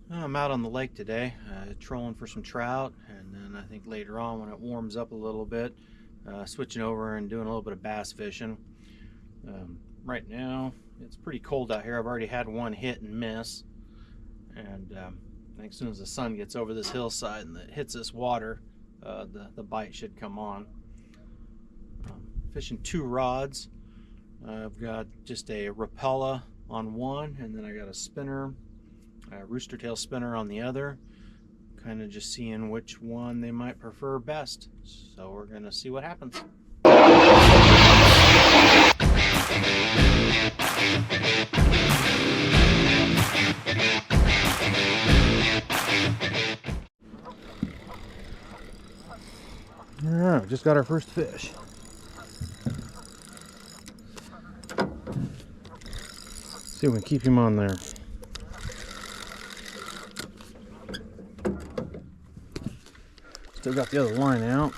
I'm out on the lake today, trolling for some trout, and then I think later on when it warms up a little bit, switching over and doing a little bit of bass fishing. Right now, it's pretty cold out here. I've already had one hit and miss, and I think as soon as the sun gets over this hillside and it hits this water, the bite should come on. Fishing two rods. I've got just a Rapala on one, and then I got a spinner, a rooster tail spinner on the other. Kind of just seeing which one they might prefer best. So we're gonna see what happens. All right, we just got our first fish. See if we can keep him on there. Still got the other line out.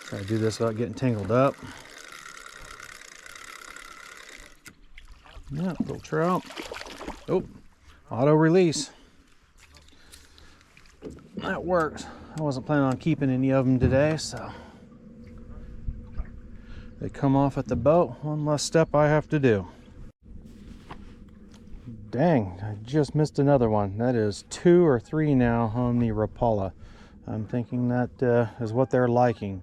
Try to do this without getting tangled up. Yeah, little trout. Oh, auto release. That works. I wasn't planning on keeping any of them today, so they come off at the boat. One less step I have to do. Dang, I just missed another one. That is 2 or 3 now on the Rapala. I'm thinking that is what they're liking.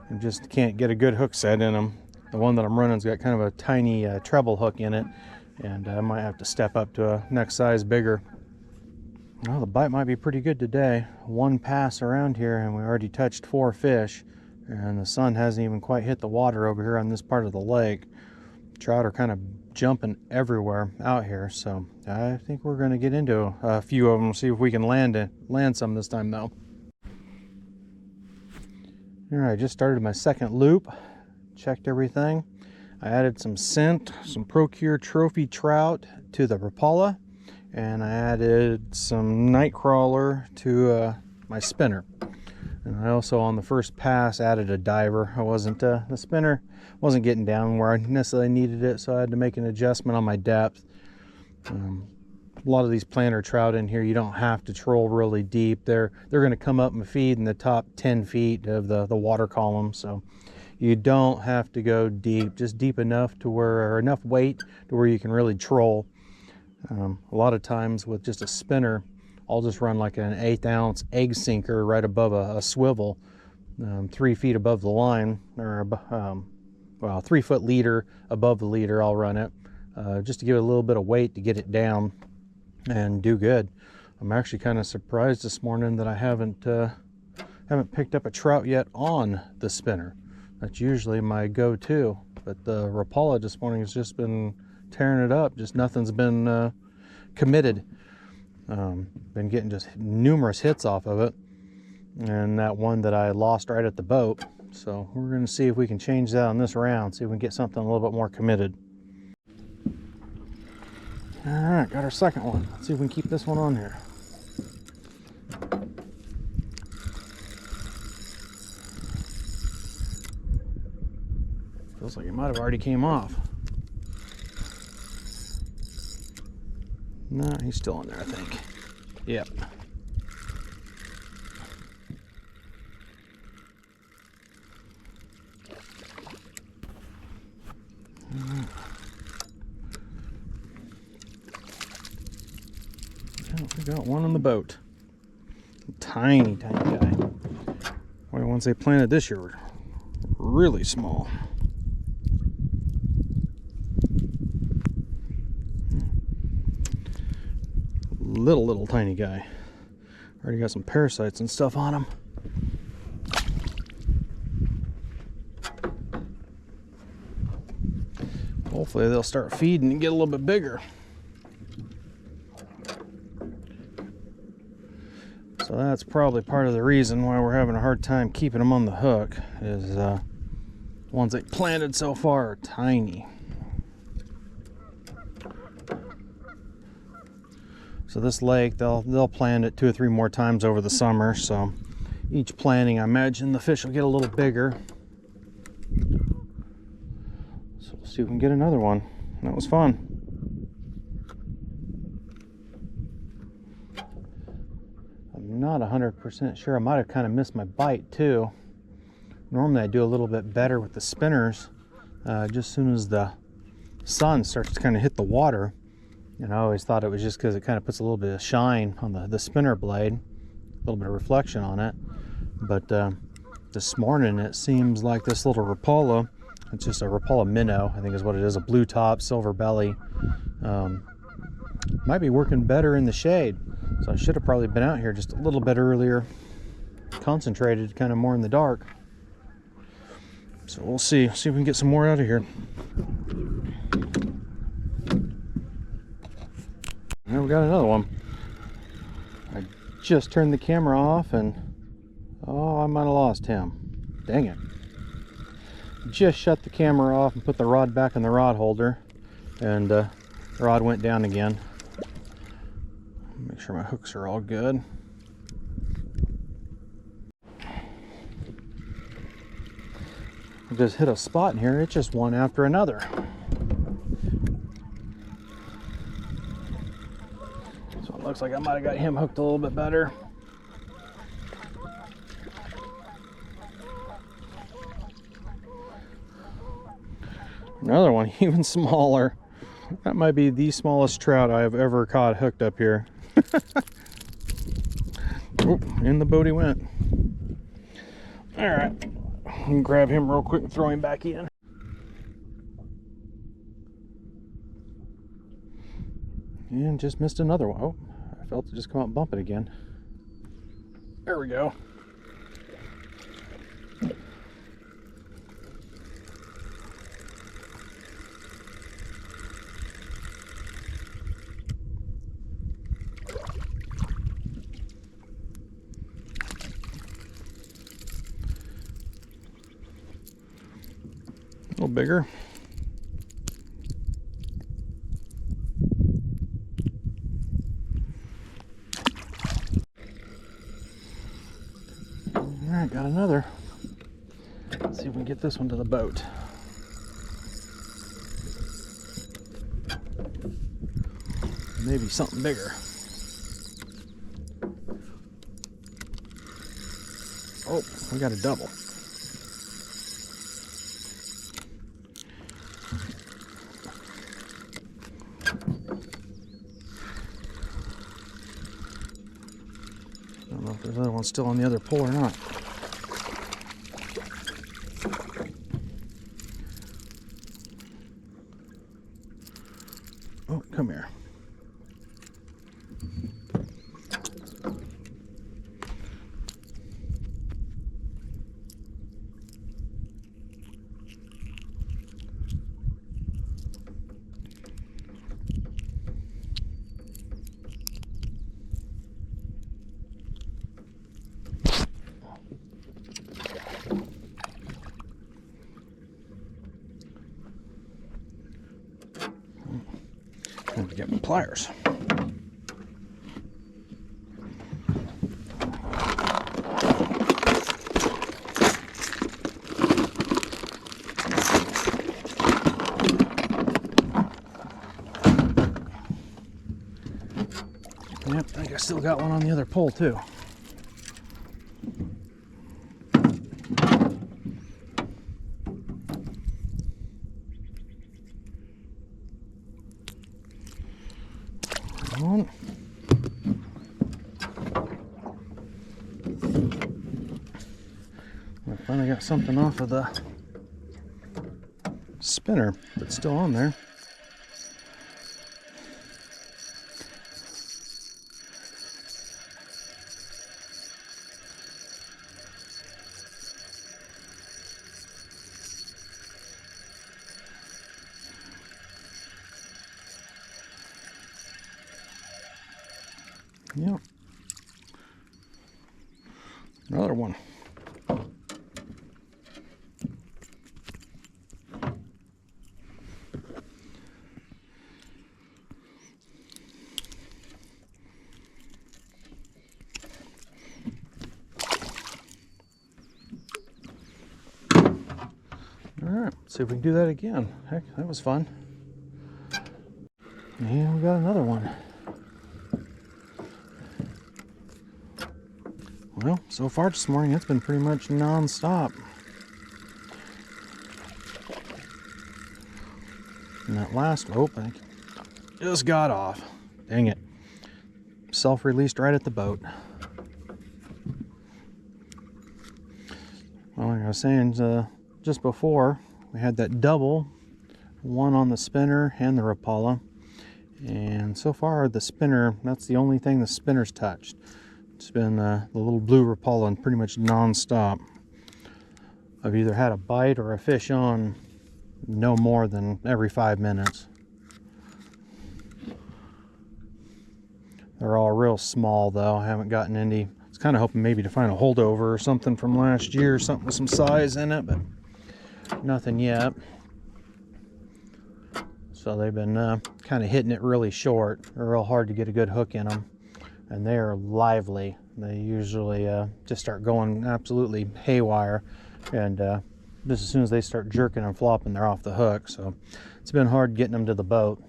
I just can't get a good hook set in them. The one that I'm running's got kind of a tiny treble hook in it, and I might have to step up to a next size bigger. Well, the bite might be pretty good today. One pass around here and we already touched 4 fish, and the sun hasn't even quite hit the water over here on this part of the lake. Trout are kind of jumping everywhere out here, so I think we're going to get into a few of them, see if we can land some this time though. All right, just started my second loop, checked everything. I added some scent, some Procure Trophy trout to the Rapala, and I added some Nightcrawler to my spinner. And I also, on the first pass, added a diver. I wasn't, the spinner wasn't getting down where I necessarily needed it, so I had to make an adjustment on my depth. A lot of these planter trout in here, you don't have to troll really deep. They're going to come up and feed in the top 10 feet of the water column, so you don't have to go deep, just deep enough to where, or enough weight to where you can really troll. A lot of times with just a spinner, I'll just run like an 1/8 ounce egg sinker right above a swivel, 3 feet above the line, or well, 3 foot leader above the leader. I'll run it just to give it a little bit of weight to get it down and do good. I'm actually kind of surprised this morning that I haven't picked up a trout yet on the spinner. That's usually my go-to, but the Rapala this morning has just been tearing it up. Just nothing's been committed. Been getting just numerous hits off of it, and that one that I lost right at the boat. So we're going to see if we can change that on this round, see if we can get something a little bit more committed. All right, got our second one. Let's see if we can keep this one on here. Feels like it might have already came off. No, he's still in there, I think. Yep. Oh, we got one on the boat. Tiny, tiny guy. Well, the ones they planted this year were really small. Little tiny guy. Already got some parasites and stuff on him. Hopefully they'll start feeding and get a little bit bigger. So that's probably part of the reason why we're having a hard time keeping them on the hook, is the ones they planted so far are tiny. So this lake, they'll plant it 2 or 3 more times over the summer. So each planting, I imagine the fish will get a little bigger. So we'll see if we can get another one. That was fun. not 100% sure. I might have kind of missed my bite too. Normally I do a little bit better with the spinners just as soon as the sun starts to kind of hit the water. And I always thought it was just because it kind of puts a little bit of shine on the spinner blade, a little bit of reflection on it. But this morning it seems like this little Rapala, it's just a Rapala minnow, I think is what it is, a blue top, silver belly, might be working better in the shade. So I should have probably been out here just a little bit earlier, concentrated kind of more in the dark. So we'll see if we can get some more out of here. And we got another one. I just turned the camera off and oh, I might have lost him. Dang it. Just shut the camera off and put the rod back in the rod holder, and the rod went down again. Make sure my hooks are all good. I just hit a spot in here. It's just one after another. So it looks like I might have got him hooked a little bit better. Another one even smaller. That might be the smallest trout I have ever caught hooked up here. Oh, in the boat he went. All right, I can grab him real quick and throw him back in. And just missed another one. Oh, I felt it just come out and bump it again. There we go. A little bigger. All right, got another. Let's see if we can get this one to the boat. Maybe something bigger. Oh, we got a double. I don't know if there's another one still on the other pole or not. Oh, come here. I have to get my pliers. Yep, I think I still got one on the other pole too. On. I finally got something off of the spinner that's still on there. Yep. Another one. All right, see if we can do that again. Heck, that was fun. And we got another one. Well, so far this morning it's been pretty much non-stop. And that last rope, I think, just got off. Dang it. Self-released right at the boat. Well, like I was saying just before, we had that double, one on the spinner and the Rapala. And so far the spinner, that's the only thing the spinner's touched. It's been the little blue Rapala and pretty much non-stop. I've either had a bite or a fish on no more than every 5 minutes. They're all real small though. I haven't gotten any. I was kind of hoping maybe to find a holdover or something from last year, something with some size in it, but nothing yet. So they've been kind of hitting it really short. They're real hard to get a good hook in them, and they are lively. They usually just start going absolutely haywire, and just as soon as they start jerking and flopping, they're off the hook. So it's been hard getting them to the boat,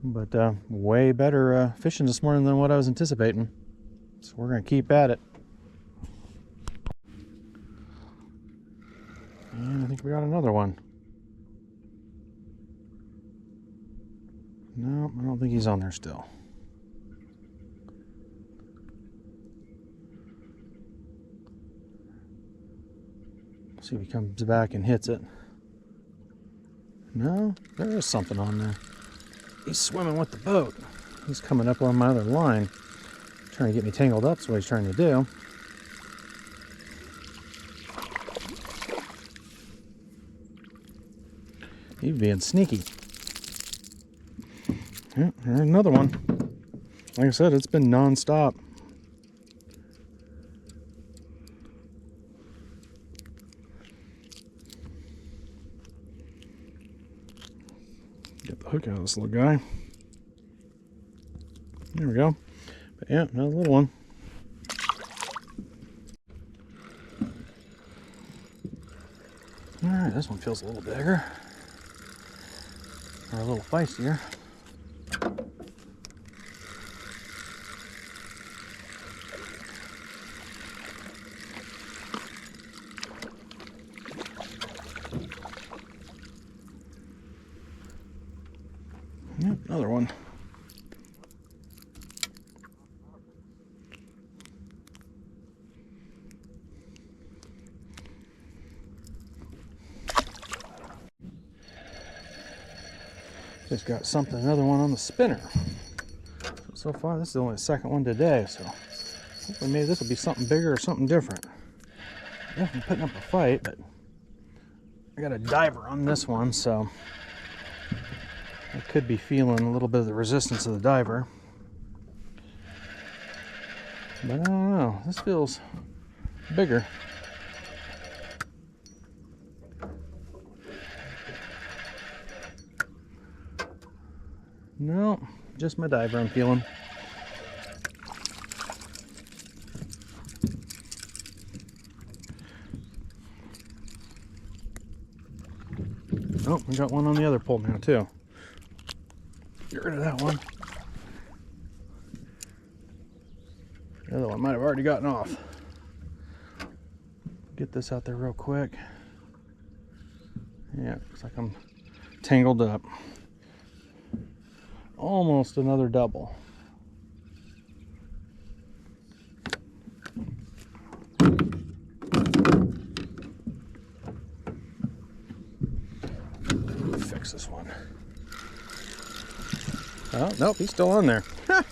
but way better fishing this morning than what I was anticipating. So we're going to keep at it. And I think we got another one. No, I don't think he's on there still. See if he comes back and hits it. No, there is something on there. He's swimming with the boat. He's coming up on my other line. Trying to get me tangled up is what he's trying to do. He's being sneaky. Yeah, there's another one. Like I said, it's been non-stop. Get the hook out of this little guy. There we go. But yeah, another little one. Alright, this one feels a little bigger. Or a little feistier. Yep, another one. Just got something, another one on the spinner. So far, this is only the second one today, so hopefully maybe this will be something bigger or something different. Definitely putting up a fight, but I got a diver on this one, so I could be feeling a little bit of the resistance of the diver. But I don't know, this feels bigger. No, just my diver I'm feeling. Oh, we got one on the other pole now too. Get rid of that one. The other one might have already gotten off. Get this out there real quick. Yeah, looks like I'm tangled up. Almost another double. Fix this one. Oh, nope, he's still on there. Oh,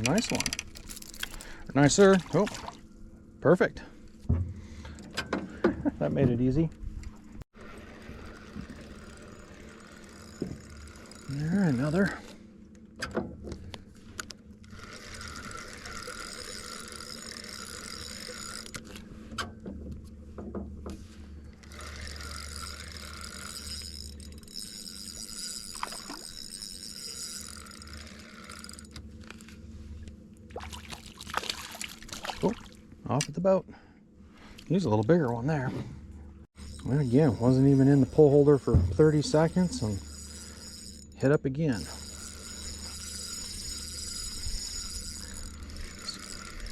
nice one. Nicer. Oh, perfect. That made it easy. There, another. Oh, off at the boat. He's a little bigger one there. Well, again, wasn't even in the pole holder for 30 seconds, and hit up again.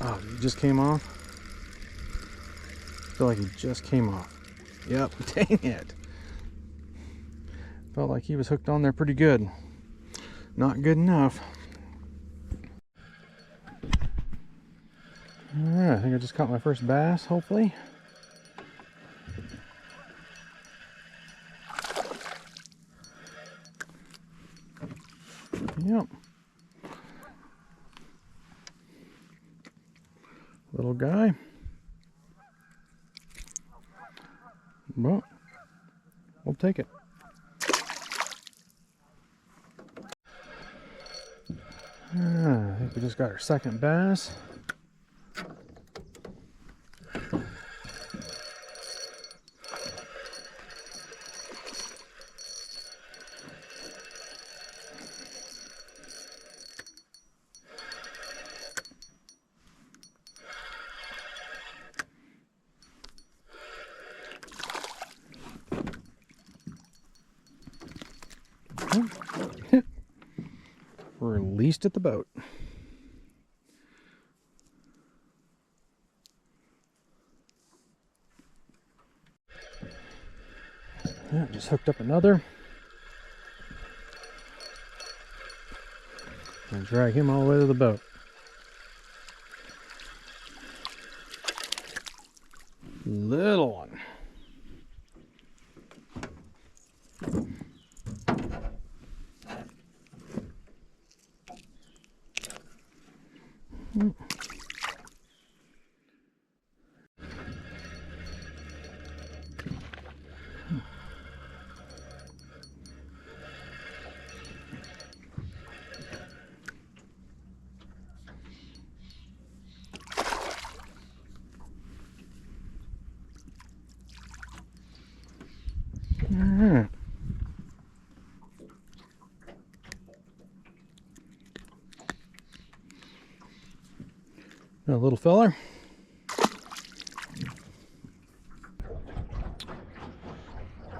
Oh, he just came off. I feel like he just came off. Yep, dang it. Felt like he was hooked on there pretty good. Not good enough. Alright, I think I just caught my first bass, hopefully. Yep. Little guy. Well, we'll take it. I think we just got our second bass. Released at the boat. Yeah, just hooked up another. And drag him all the way to the boat. Little one. Alright. A little feller.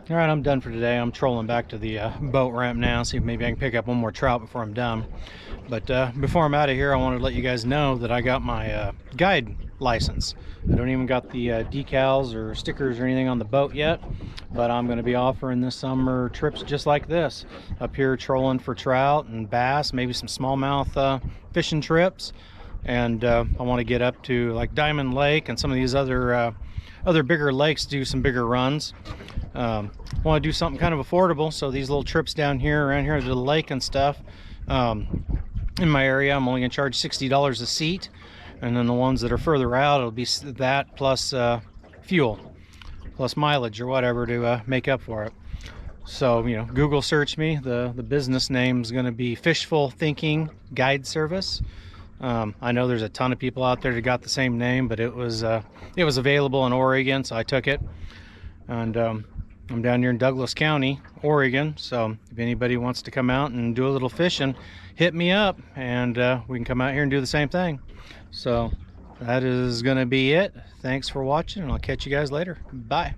All right, I'm done for today. I'm trolling back to the boat ramp now, see if maybe I can pick up one more trout before I'm done. But before I'm out of here, I wanted to let you guys know that I got my guide license. I don't even got the decals or stickers or anything on the boat yet, but I'm going to be offering this summer trips just like this, up here trolling for trout and bass, maybe some smallmouth fishing trips. And I want to get up to like Diamond Lake and some of these other bigger lakes, do some bigger runs. Want to do something kind of affordable, so these little trips down here around here to the lake and stuff, in my area, I'm only gonna charge $60 a seat, and then the ones that are further out, it'll be that plus fuel plus mileage or whatever to make up for it. So, you know, Google search me. The business name is going to be Fishful Thinking Guide Service. I know there's a ton of people out there that got the same name, but it was available in Oregon, so I took it. And I'm down here in Douglas County, Oregon, so if anybody wants to come out and do a little fishing, hit me up, and we can come out here and do the same thing. So that is going to be it. Thanks for watching, and I'll catch you guys later. Bye.